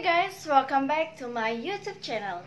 Hi guys, welcome back to my YouTube channel.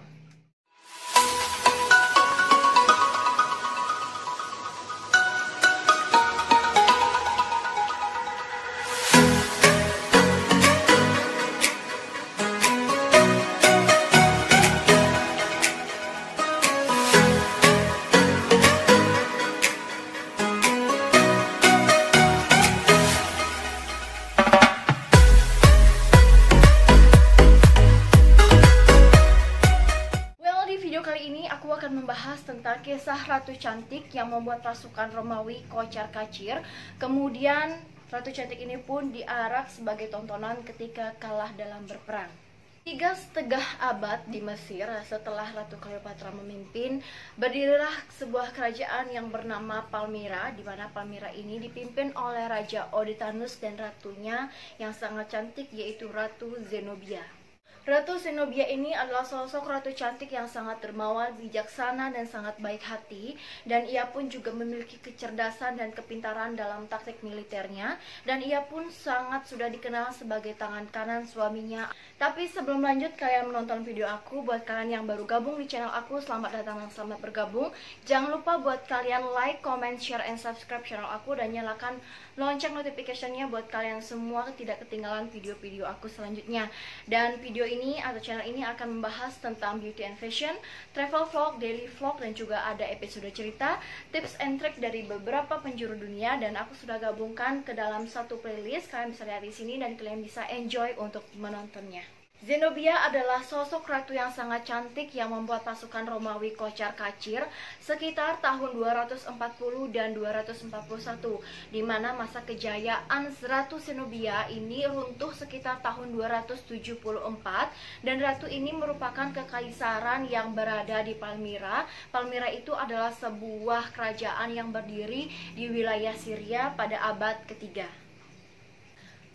Kali ini aku akan membahas tentang kisah Ratu Cantik yang membuat pasukan Romawi kocar-kacir. Kemudian Ratu Cantik ini pun diarak sebagai tontonan ketika kalah dalam berperang. 3,5 abad di Mesir setelah Ratu Cleopatra memimpin, berdirilah sebuah kerajaan yang bernama Palmyra, di mana Palmyra ini dipimpin oleh Raja Odetanus dan ratunya yang sangat cantik, yaitu Ratu Zenobia. Ratu Zenobia ini adalah sosok ratu cantik yang sangat dermawan, bijaksana, dan sangat baik hati. Dan ia pun juga memiliki kecerdasan dan kepintaran dalam taktik militernya. Dan ia pun sangat sudah dikenal sebagai tangan kanan suaminya. Tapi sebelum lanjut kalian menonton video aku, buat kalian yang baru gabung di channel aku, selamat datang dan selamat bergabung. Jangan lupa buat kalian like, comment, share, and subscribe channel aku. Dan nyalakan lonceng notification-nya buat kalian semua tidak ketinggalan video-video aku selanjutnya. Dan video ini atau channel ini akan membahas tentang beauty and fashion, travel vlog, daily vlog, dan juga ada episode cerita, tips and trick dari beberapa penjuru dunia. Dan aku sudah gabungkan ke dalam satu playlist, kalian bisa lihat di sini dan kalian bisa enjoy untuk menontonnya. Zenobia adalah sosok ratu yang sangat cantik yang membuat pasukan Romawi kocar-kacir sekitar tahun 240 dan 241, di mana masa kejayaan Ratu Zenobia ini runtuh sekitar tahun 274, dan ratu ini merupakan kekaisaran yang berada di Palmyra. Palmyra itu adalah sebuah kerajaan yang berdiri di wilayah Syria pada abad ketiga.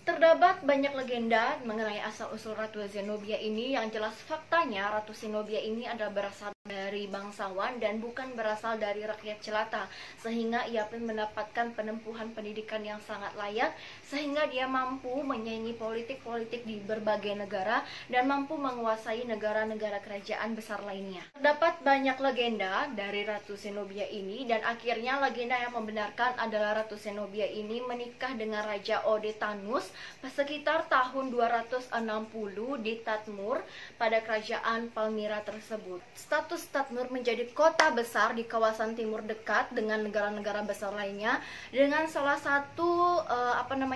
Terdapat banyak legenda mengenai asal-usul Ratu Zenobia ini. Yang jelas faktanya Ratu Zenobia ini adalah berasal dari bangsawan dan bukan berasal dari rakyat jelata, sehingga ia pun mendapatkan penempuhan pendidikan yang sangat layak, sehingga dia mampu menyaingi politik-politik di berbagai negara dan mampu menguasai negara-negara kerajaan besar lainnya. Terdapat banyak legenda dari Ratu Zenobia ini, dan akhirnya legenda yang membenarkan adalah Ratu Zenobia ini menikah dengan Raja Odetanus sekitar tahun 260 di Tadmur pada kerajaan Palmyra tersebut. Status Tadmur menjadi kota besar di kawasan timur dekat dengan negara-negara besar lainnya, dengan salah satu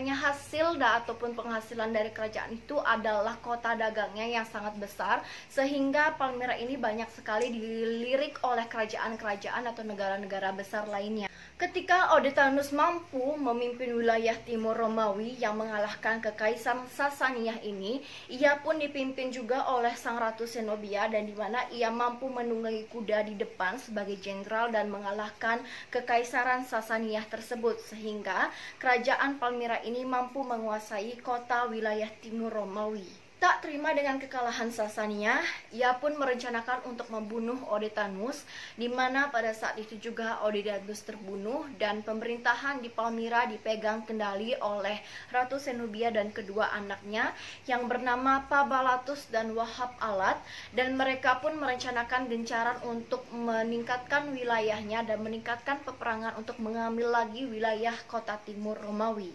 hasil ataupun penghasilan dari kerajaan itu adalah kota dagangnya yang sangat besar, sehingga Palmyra ini banyak sekali dilirik oleh kerajaan-kerajaan atau negara-negara besar lainnya. Ketika Odetanus mampu memimpin wilayah timur Romawi yang mengalahkan kekaisaran Sasaniah ini, ia pun dipimpin juga oleh sang Ratu Zenobia, dan di mana ia mampu menunggangi kuda di depan sebagai jenderal dan mengalahkan kekaisaran Sasaniah tersebut, sehingga kerajaan Palmyra ini mampu menguasai kota wilayah timur Romawi. Tak terima dengan kekalahan Sasaniah, ia pun merencanakan untuk membunuh Odetanus, di mana pada saat itu juga Odetanus terbunuh dan pemerintahan di Palmyra dipegang kendali oleh Ratu Zenobia dan kedua anaknya yang bernama Pabalatus dan Wahab Alat, dan mereka pun merencanakan gencaran untuk meningkatkan wilayahnya dan meningkatkan peperangan untuk mengambil lagi wilayah kota timur Romawi.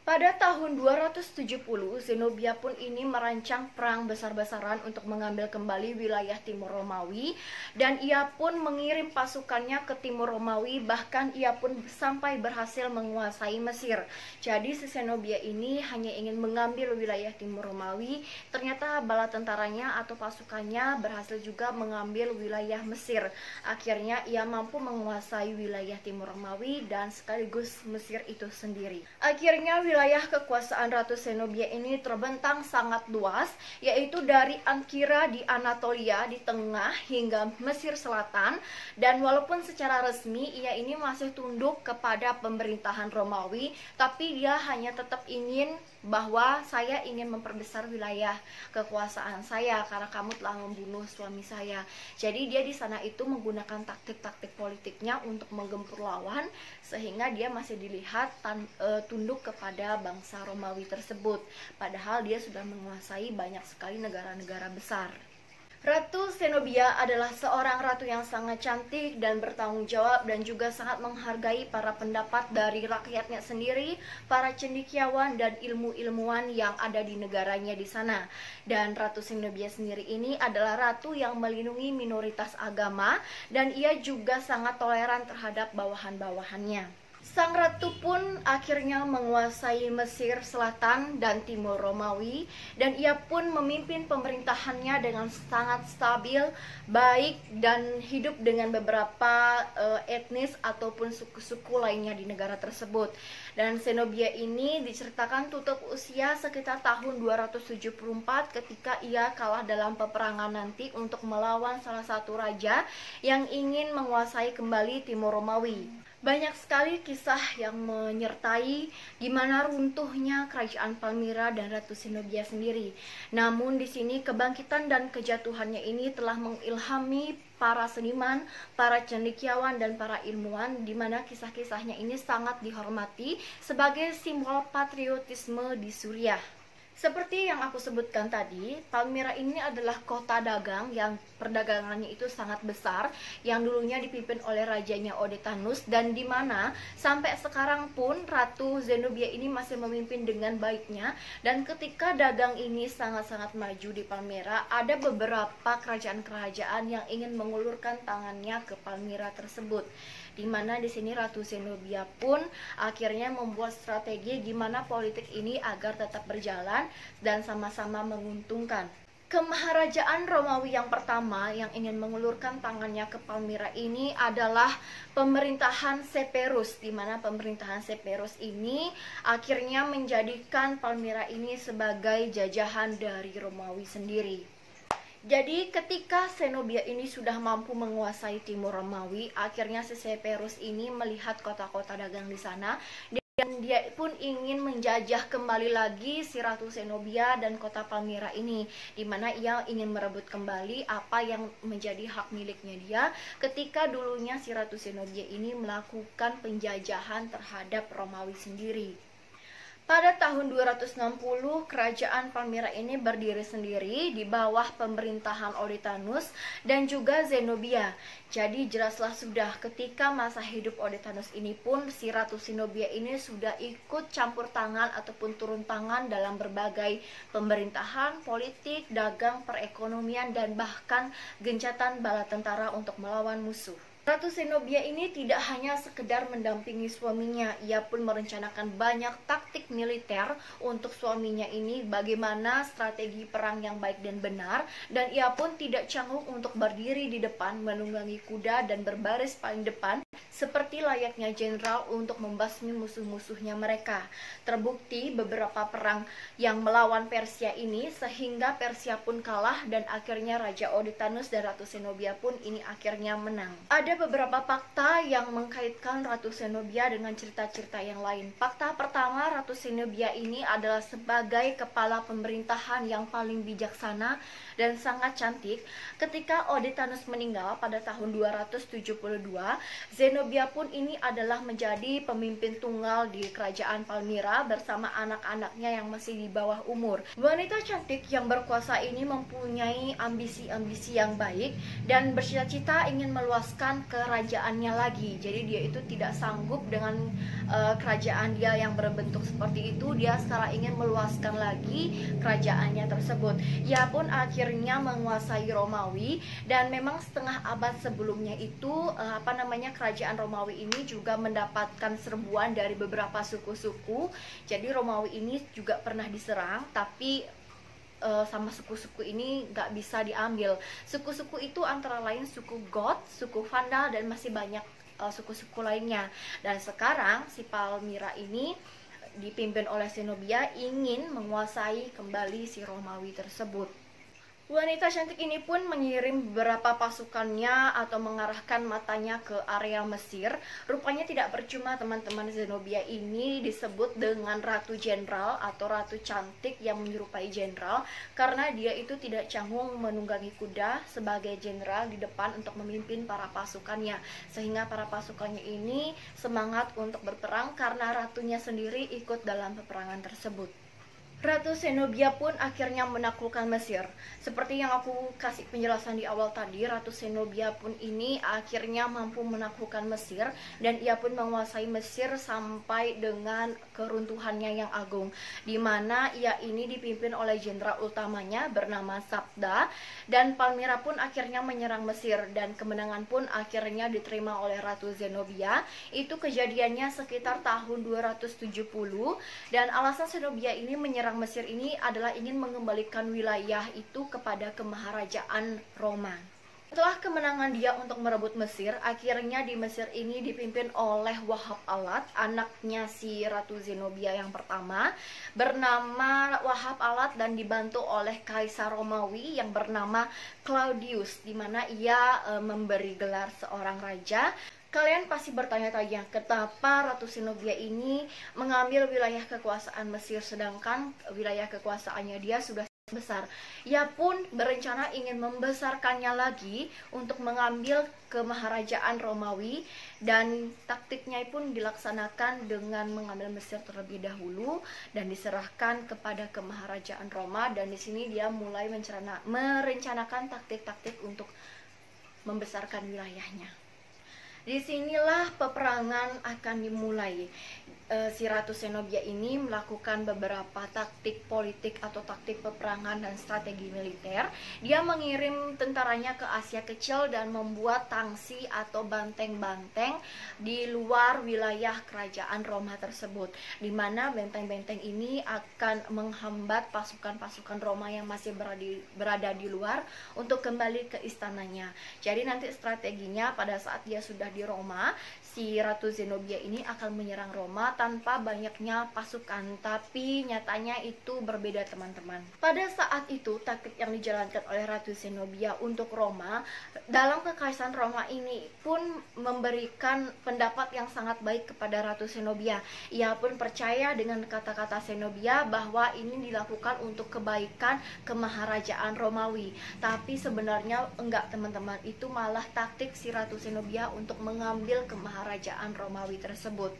Pada tahun 270, Zenobia pun ini merancang perang besar-besaran untuk mengambil kembali wilayah timur Romawi, dan ia pun mengirim pasukannya ke timur Romawi, bahkan ia pun sampai berhasil menguasai Mesir. Jadi si Zenobia ini hanya ingin mengambil wilayah timur Romawi, ternyata bala tentaranya atau pasukannya berhasil juga mengambil wilayah Mesir. Akhirnya ia mampu menguasai wilayah timur Romawi dan sekaligus Mesir itu sendiri. Akhirnya wilayah kekuasaan Ratu Zenobia ini terbentang sangat luas, yaitu dari Ankira di Anatolia di tengah hingga Mesir Selatan. Dan walaupun secara resmi ia ini masih tunduk kepada pemerintahan Romawi, tapi dia hanya tetap ingin bahwa saya ingin memperbesar wilayah kekuasaan saya karena kamu telah membunuh suami saya. Jadi dia di sana itu menggunakan taktik-taktik politiknya untuk menggempur lawan, sehingga dia masih dilihat tunduk kepada bangsa Romawi tersebut, padahal dia sudah menguasai banyak sekali negara-negara besar. Ratu Zenobia adalah seorang ratu yang sangat cantik dan bertanggung jawab, dan juga sangat menghargai para pendapat dari rakyatnya sendiri, para cendekiawan dan ilmu-ilmuwan yang ada di negaranya di sana. Dan Ratu Zenobia sendiri ini adalah ratu yang melindungi minoritas agama, dan ia juga sangat toleran terhadap bawahan-bawahannya. Sang ratu pun akhirnya menguasai Mesir Selatan dan Timur Romawi, dan ia pun memimpin pemerintahannya dengan sangat stabil, baik, dan hidup dengan beberapa etnis ataupun suku-suku lainnya di negara tersebut. Dan Zenobia ini diceritakan tutup usia sekitar tahun 274 ketika ia kalah dalam peperangan nanti untuk melawan salah satu raja yang ingin menguasai kembali Timur Romawi. Banyak sekali kisah yang menyertai gimana runtuhnya kerajaan Palmyra dan Ratu Zenobia sendiri. Namun di sini kebangkitan dan kejatuhannya ini telah mengilhami para seniman, para cendekiawan dan para ilmuwan, di mana kisah-kisahnya ini sangat dihormati sebagai simbol patriotisme di Suriah. Seperti yang aku sebutkan tadi, Palmyra ini adalah kota dagang yang perdagangannya itu sangat besar, yang dulunya dipimpin oleh rajanya Odetanus, dan di mana sampai sekarang pun Ratu Zenobia ini masih memimpin dengan baiknya. Dan ketika dagang ini sangat-sangat maju di Palmyra, ada beberapa kerajaan-kerajaan yang ingin mengulurkan tangannya ke Palmyra tersebut. Di mana di sini Ratu Zenobia pun akhirnya membuat strategi gimana politik ini agar tetap berjalan dan sama-sama menguntungkan. Kemaharajaan Romawi yang pertama yang ingin mengulurkan tangannya ke Palmyra ini adalah pemerintahan Severus, di mana pemerintahan Severus ini akhirnya menjadikan Palmyra ini sebagai jajahan dari Romawi sendiri. Jadi ketika Zenobia ini sudah mampu menguasai Timur Romawi, akhirnya si Severus ini melihat kota-kota dagang di sana, dan dia pun ingin menjajah kembali lagi si Ratu Zenobia dan kota Palmyra ini, di mana ia ingin merebut kembali apa yang menjadi hak miliknya dia ketika dulunya si Ratu Zenobia ini melakukan penjajahan terhadap Romawi sendiri. Pada tahun 260, kerajaan Palmyra ini berdiri sendiri di bawah pemerintahan Odetanus dan juga Zenobia. Jadi jelaslah sudah ketika masa hidup Odetanus ini pun si Ratu Zenobia ini sudah ikut campur tangan ataupun turun tangan dalam berbagai pemerintahan, politik, dagang, perekonomian, dan bahkan gencatan bala tentara untuk melawan musuh. Ratu Zenobia ini tidak hanya sekedar mendampingi suaminya, ia pun merencanakan banyak taktik militer untuk suaminya ini, bagaimana strategi perang yang baik dan benar, dan ia pun tidak canggung untuk berdiri di depan, menunggangi kuda dan berbaris paling depan, seperti layaknya jenderal untuk membasmi musuh-musuhnya mereka. Terbukti beberapa perang yang melawan Persia ini, sehingga Persia pun kalah dan akhirnya Raja Odetanus dan Ratu Zenobia pun ini akhirnya menang. Ada beberapa fakta yang mengkaitkan Ratu Zenobia dengan cerita-cerita yang lain. Fakta pertama, Ratu Zenobia ini adalah sebagai kepala pemerintahan yang paling bijaksana dan sangat cantik. Ketika Odetanus meninggal pada tahun 272, Zenobia pun ini adalah menjadi pemimpin tunggal di kerajaan Palmyra bersama anak-anaknya yang masih di bawah umur. Wanita cantik yang berkuasa ini mempunyai ambisi-ambisi yang baik dan bercita-cita ingin meluaskan kerajaannya lagi. Jadi dia itu tidak sanggup dengan kerajaan dia yang berbentuk seperti itu. Dia sekarang ingin meluaskan lagi kerajaannya tersebut. Ia pun akhirnya menguasai Romawi, dan memang setengah abad sebelumnya itu kerajaan Romawi ini juga mendapatkan serbuan dari beberapa suku-suku. Jadi Romawi ini juga pernah diserang, tapi sama suku-suku ini nggak bisa diambil. Suku-suku itu antara lain suku Goth, suku Vandal, dan masih banyak suku-suku lainnya. Dan sekarang si Palmyra ini dipimpin oleh Zenobia ingin menguasai kembali si Romawi tersebut. Wanita cantik ini pun mengirim beberapa pasukannya atau mengarahkan matanya ke area Mesir. Rupanya tidak percuma teman-teman, Zenobia ini disebut dengan Ratu Jenderal atau Ratu Cantik yang menyerupai jenderal karena dia itu tidak canggung menunggangi kuda sebagai jenderal di depan untuk memimpin para pasukannya. Sehingga para pasukannya ini semangat untuk berperang karena ratunya sendiri ikut dalam peperangan tersebut. Ratu Zenobia pun akhirnya menaklukkan Mesir. Seperti yang aku kasih penjelasan di awal tadi, Ratu Zenobia pun ini akhirnya mampu menaklukkan Mesir dan ia pun menguasai Mesir sampai dengan keruntuhannya yang agung, di mana ia ini dipimpin oleh jenderal utamanya bernama Sabda, dan Palmyra pun akhirnya menyerang Mesir dan kemenangan pun akhirnya diterima oleh Ratu Zenobia. Itu kejadiannya sekitar tahun 270 dan alasan Zenobia ini menyerang Mesir ini adalah ingin mengembalikan wilayah itu kepada kemaharajaan Roma. Setelah kemenangan dia untuk merebut Mesir, akhirnya di Mesir ini dipimpin oleh Wahab Alat, anaknya si Ratu Zenobia yang pertama, bernama Wahab Alat dan dibantu oleh Kaisar Romawi yang bernama Claudius, di mana ia memberi gelar seorang raja. Kalian pasti bertanya-tanya, kenapa Ratu Zenobia ini mengambil wilayah kekuasaan Mesir sedangkan wilayah kekuasaannya dia sudah besar. Ia pun berencana ingin membesarkannya lagi untuk mengambil kemaharajaan Romawi, dan taktiknya pun dilaksanakan dengan mengambil Mesir terlebih dahulu dan diserahkan kepada kemaharajaan Roma, dan di sini dia mulai merencanakan taktik-taktik untuk membesarkan wilayahnya. Disinilah peperangan akan dimulai. Si Ratu Zenobia ini melakukan beberapa taktik politik atau taktik peperangan dan strategi militer. Dia mengirim tentaranya ke Asia Kecil dan membuat tangsi atau benteng-benteng di luar wilayah kerajaan Roma tersebut, di mana benteng-benteng ini akan menghambat pasukan-pasukan Roma yang masih berada di luar untuk kembali ke istananya. Jadi nanti strateginya pada saat dia sudah di Roma, si Ratu Zenobia ini akan menyerang Roma tanpa banyaknya pasukan, tapi nyatanya itu berbeda teman-teman. Pada saat itu taktik yang dijalankan oleh Ratu Zenobia untuk Roma, dalam kekaisaran Roma ini pun memberikan pendapat yang sangat baik kepada Ratu Zenobia. Ia pun percaya dengan kata-kata Zenobia bahwa ini dilakukan untuk kebaikan kemaharajaan Romawi. Tapi sebenarnya enggak teman-teman, itu malah taktik si Ratu Zenobia untuk mengambil kemaharajaan Romawi tersebut.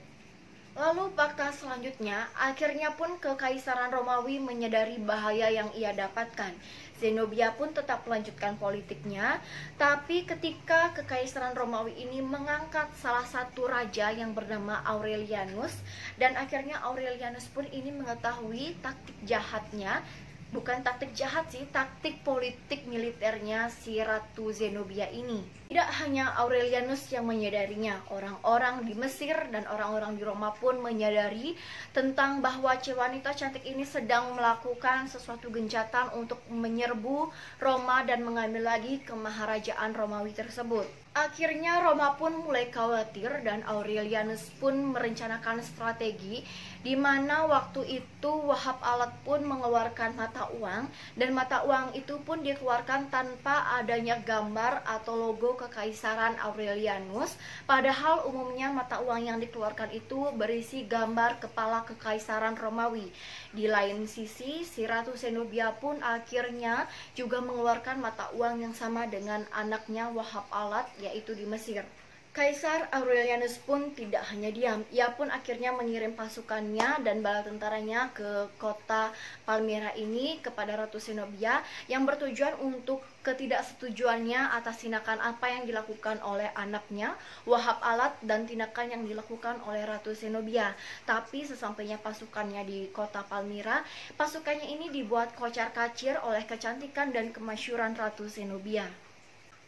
Lalu fakta selanjutnya, akhirnya pun Kekaisaran Romawi menyadari bahaya yang ia dapatkan. Zenobia pun tetap melanjutkan politiknya, tapi ketika Kekaisaran Romawi ini mengangkat salah satu raja yang bernama Aurelianus, dan akhirnya Aurelianus pun ini mengetahui taktik jahatnya, bukan taktik jahat sih, taktik politik militernya si Ratu Zenobia ini. Tidak hanya Aurelianus yang menyadarinya, orang-orang di Mesir dan orang-orang di Roma pun menyadari tentang bahwa wanita cantik ini sedang melakukan sesuatu gencatan untuk menyerbu Roma dan mengambil lagi kemaharajaan Romawi tersebut. Akhirnya Roma pun mulai khawatir dan Aurelianus pun merencanakan strategi, di mana waktu itu Wahab Alat pun mengeluarkan mata uang, dan mata uang itu pun dikeluarkan tanpa adanya gambar atau logo Kekaisaran Aurelianus, padahal umumnya mata uang yang dikeluarkan itu berisi gambar kepala Kekaisaran Romawi. Di lain sisi, si Ratu Zenobia pun akhirnya juga mengeluarkan mata uang yang sama dengan anaknya Wahab Alat, yaitu di Mesir. Kaisar Aurelianus pun tidak hanya diam, ia pun akhirnya mengirim pasukannya dan bala tentaranya ke kota Palmyra ini kepada Ratu Zenobia, yang bertujuan untuk ketidaksetujuannya atas tindakan apa yang dilakukan oleh anaknya Wahab Alat dan tindakan yang dilakukan oleh Ratu Zenobia. Tapi sesampainya pasukannya di kota Palmyra, pasukannya ini dibuat kocar-kacir oleh kecantikan dan kemasyhuran Ratu Zenobia.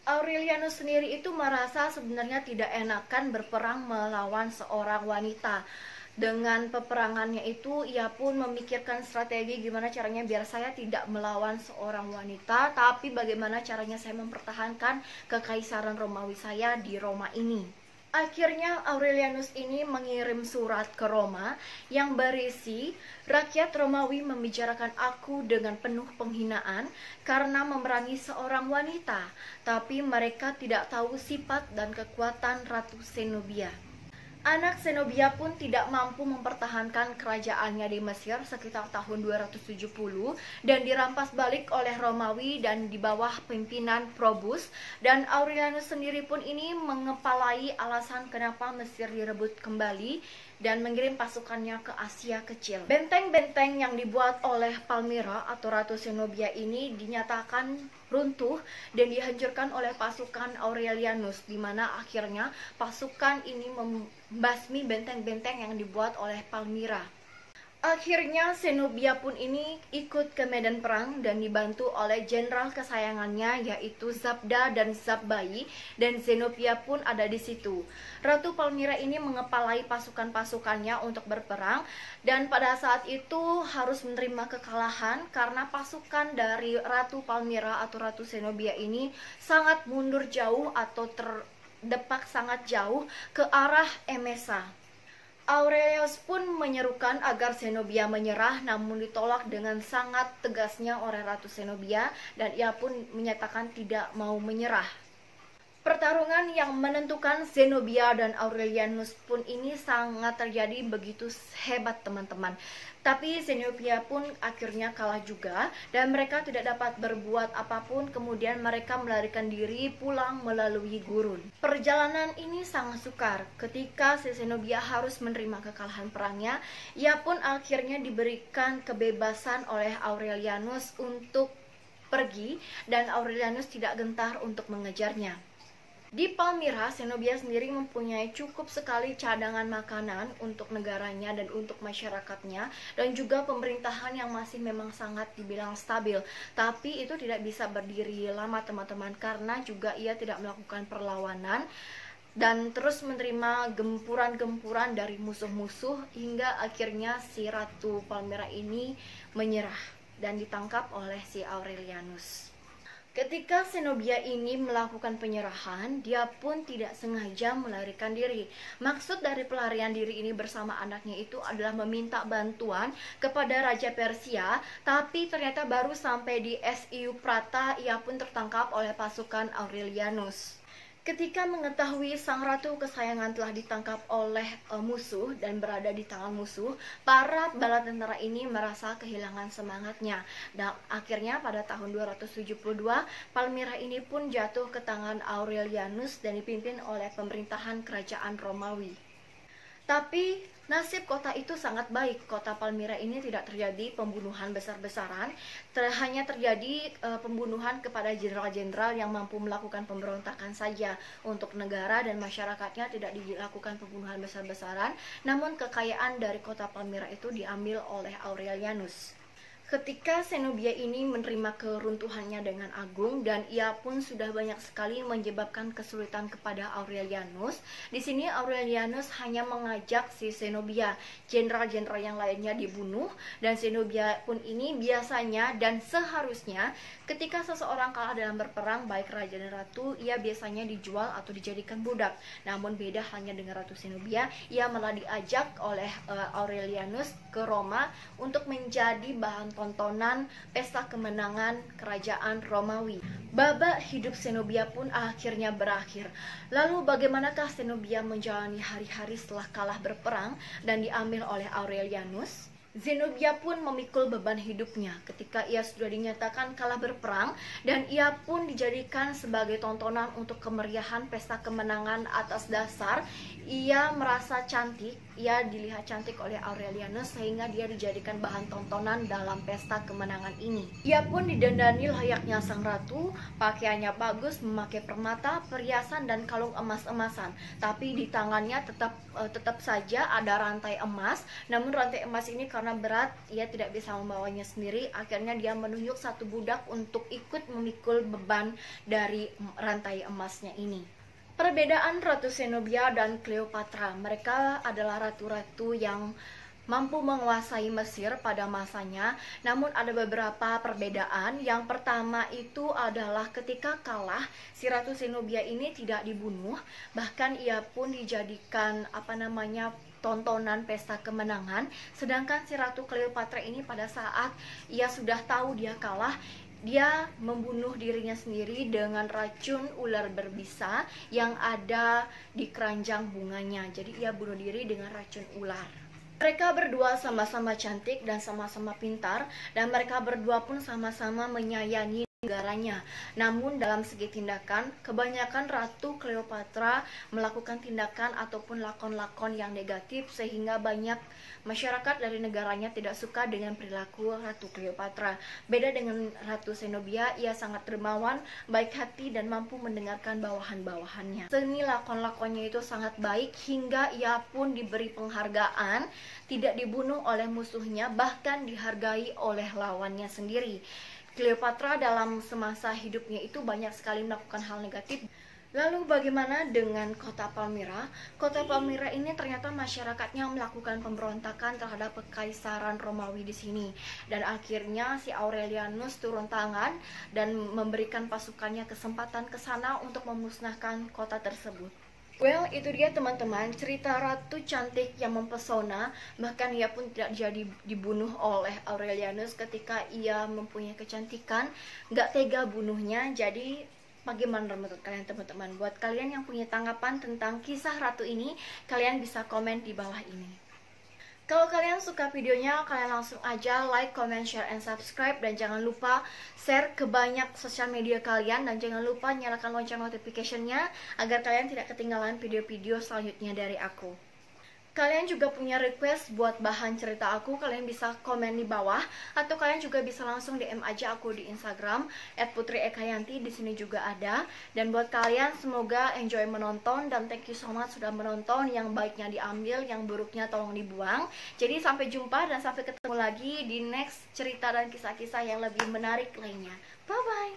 Aurelianus sendiri itu merasa sebenarnya tidak enakan berperang melawan seorang wanita. Dengan peperangannya itu, ia pun memikirkan strategi gimana caranya biar saya tidak melawan seorang wanita, tapi bagaimana caranya saya mempertahankan kekaisaran Romawi saya di Roma ini. Akhirnya Aurelianus ini mengirim surat ke Roma yang berisi, rakyat Romawi membicarakan aku dengan penuh penghinaan karena memerangi seorang wanita, tapi mereka tidak tahu sifat dan kekuatan Ratu Zenobia. Anak Zenobia pun tidak mampu mempertahankan kerajaannya di Mesir sekitar tahun 270 dan dirampas balik oleh Romawi dan di bawah pimpinan Probus, dan Aurelianus sendiri pun ini mengepalai alasan kenapa Mesir direbut kembali dan mengirim pasukannya ke Asia Kecil. Benteng-benteng yang dibuat oleh Palmyra atau Ratu Zenobia ini dinyatakan runtuh dan dihancurkan oleh pasukan Aurelianus, di mana akhirnya pasukan ini membasmi benteng-benteng yang dibuat oleh Palmyra. Akhirnya Zenobia pun ini ikut ke medan perang dan dibantu oleh jenderal kesayangannya yaitu Zabda dan Zabbai, dan Zenobia pun ada di situ. Ratu Palmyra ini mengepalai pasukan-pasukannya untuk berperang, dan pada saat itu harus menerima kekalahan karena pasukan dari Ratu Palmyra atau Ratu Zenobia ini sangat mundur jauh atau terdepak sangat jauh ke arah Emesa. Aurelius pun menyerukan agar Zenobia menyerah, namun ditolak dengan sangat tegasnya oleh Ratu Zenobia, dan ia pun menyatakan tidak mau menyerah. Pertarungan yang menentukan Zenobia dan Aurelianus pun ini sangat terjadi begitu hebat teman-teman. Tapi Zenobia pun akhirnya kalah juga dan mereka tidak dapat berbuat apapun. Kemudian mereka melarikan diri pulang melalui gurun. Perjalanan ini sangat sukar. Ketika Zenobia harus menerima kekalahan perangnya, ia pun akhirnya diberikan kebebasan oleh Aurelianus untuk pergi, dan Aurelianus tidak gentar untuk mengejarnya. Di Palmyra, Zenobia sendiri mempunyai cukup sekali cadangan makanan untuk negaranya dan untuk masyarakatnya, dan juga pemerintahan yang masih memang sangat dibilang stabil. Tapi itu tidak bisa berdiri lama teman-teman, karena juga ia tidak melakukan perlawanan dan terus menerima gempuran-gempuran dari musuh-musuh hingga akhirnya si Ratu Palmyra ini menyerah dan ditangkap oleh si Aurelianus. Ketika Zenobia ini melakukan penyerahan, dia pun tidak sengaja melarikan diri. Maksud dari pelarian diri ini bersama anaknya itu adalah meminta bantuan kepada Raja Persia, tapi ternyata baru sampai di Euprata ia pun tertangkap oleh pasukan Aurelianus. Ketika mengetahui sang ratu kesayangan telah ditangkap oleh musuh dan berada di tangan musuh, para bala tentara ini merasa kehilangan semangatnya. Dan akhirnya pada tahun 272, Palmyra ini pun jatuh ke tangan Aurelianus dan dipimpin oleh pemerintahan kerajaan Romawi. Tapi nasib kota itu sangat baik. Kota Palmyra ini tidak terjadi pembunuhan besar-besaran, hanya terjadi pembunuhan kepada jenderal-jenderal yang mampu melakukan pemberontakan saja. Untuk negara dan masyarakatnya tidak dilakukan pembunuhan besar-besaran, namun kekayaan dari kota Palmyra itu diambil oleh Aurelianus. Ketika Zenobia ini menerima keruntuhannya dengan agung dan ia pun sudah banyak sekali menyebabkan kesulitan kepada Aurelianus, di sini Aurelianus hanya mengajak si Zenobia, jenderal-jenderal yang lainnya dibunuh, dan Zenobia pun ini biasanya dan seharusnya ketika seseorang kalah dalam berperang, baik raja dan ratu, ia biasanya dijual atau dijadikan budak. Namun beda halnya dengan Ratu Zenobia, ia malah diajak oleh Aurelianus ke Roma untuk menjadi bahan tontonan pesta kemenangan kerajaan Romawi. Babak hidup Zenobia pun akhirnya berakhir. Lalu bagaimanakah Zenobia menjalani hari-hari setelah kalah berperang dan diambil oleh Aurelianus? Zenobia pun memikul beban hidupnya ketika ia sudah dinyatakan kalah berperang, dan ia pun dijadikan sebagai tontonan untuk kemeriahan pesta kemenangan atas dasar ia merasa cantik. Ia dilihat cantik oleh Aurelianus sehingga dia dijadikan bahan tontonan dalam pesta kemenangan ini. Ia pun didandani layaknya sang ratu, pakaiannya bagus, memakai permata, perhiasan dan kalung emas-emasan. Tapi di tangannya tetap saja ada rantai emas. Namun rantai emas ini karena berat, ia tidak bisa membawanya sendiri. Akhirnya dia menunjuk satu budak untuk ikut memikul beban dari rantai emasnya ini. Perbedaan Ratu Zenobia dan Cleopatra, mereka adalah ratu-ratu yang mampu menguasai Mesir pada masanya. Namun ada beberapa perbedaan. Yang pertama itu adalah ketika kalah, si Ratu Zenobia ini tidak dibunuh, bahkan ia pun dijadikan tontonan pesta kemenangan. Sedangkan si Ratu Cleopatra ini pada saat ia sudah tahu dia kalah, dia membunuh dirinya sendiri dengan racun ular berbisa yang ada di keranjang bunganya. Jadi ia bunuh diri dengan racun ular. Mereka berdua sama-sama cantik dan sama-sama pintar, dan mereka berdua pun sama-sama menyayangi negaranya. Namun dalam segi tindakan, kebanyakan Ratu Cleopatra melakukan tindakan ataupun lakon-lakon yang negatif, sehingga banyak masyarakat dari negaranya tidak suka dengan perilaku Ratu Cleopatra. Beda dengan Ratu Zenobia, ia sangat dermawan, baik hati, dan mampu mendengarkan bawahan-bawahannya. Seni lakon-lakonnya itu sangat baik, hingga ia pun diberi penghargaan, tidak dibunuh oleh musuhnya, bahkan dihargai oleh lawannya sendiri. Cleopatra dalam semasa hidupnya itu banyak sekali melakukan hal negatif. Lalu bagaimana dengan kota Palmyra? Kota Palmyra ini ternyata masyarakatnya melakukan pemberontakan terhadap kekaisaran Romawi di sini. Dan akhirnya si Aurelianus turun tangan dan memberikan pasukannya kesempatan ke sana untuk memusnahkan kota tersebut. Well, itu dia teman-teman, cerita ratu cantik yang mempesona. Bahkan ia pun tidak jadi dibunuh oleh Aurelianus ketika ia mempunyai kecantikan. Gak tega bunuhnya. Jadi bagaimana menurut kalian teman-teman? Buat kalian yang punya tanggapan tentang kisah ratu ini, kalian bisa komen di bawah ini. Kalau kalian suka videonya, kalian langsung aja like, comment, share, and subscribe. Dan jangan lupa share ke banyak sosial media kalian. Dan jangan lupa nyalakan lonceng notification-nya agar kalian tidak ketinggalan video-video selanjutnya dari aku. Kalian juga punya request buat bahan cerita aku, kalian bisa komen di bawah. Atau kalian juga bisa langsung DM aja aku di Instagram @putriekayanti, di sini juga ada. Dan buat kalian semoga enjoy menonton, dan thank you so much sudah menonton. Yang baiknya diambil, yang buruknya tolong dibuang. Jadi sampai jumpa dan sampai ketemu lagi di next cerita dan kisah-kisah yang lebih menarik lainnya. Bye bye.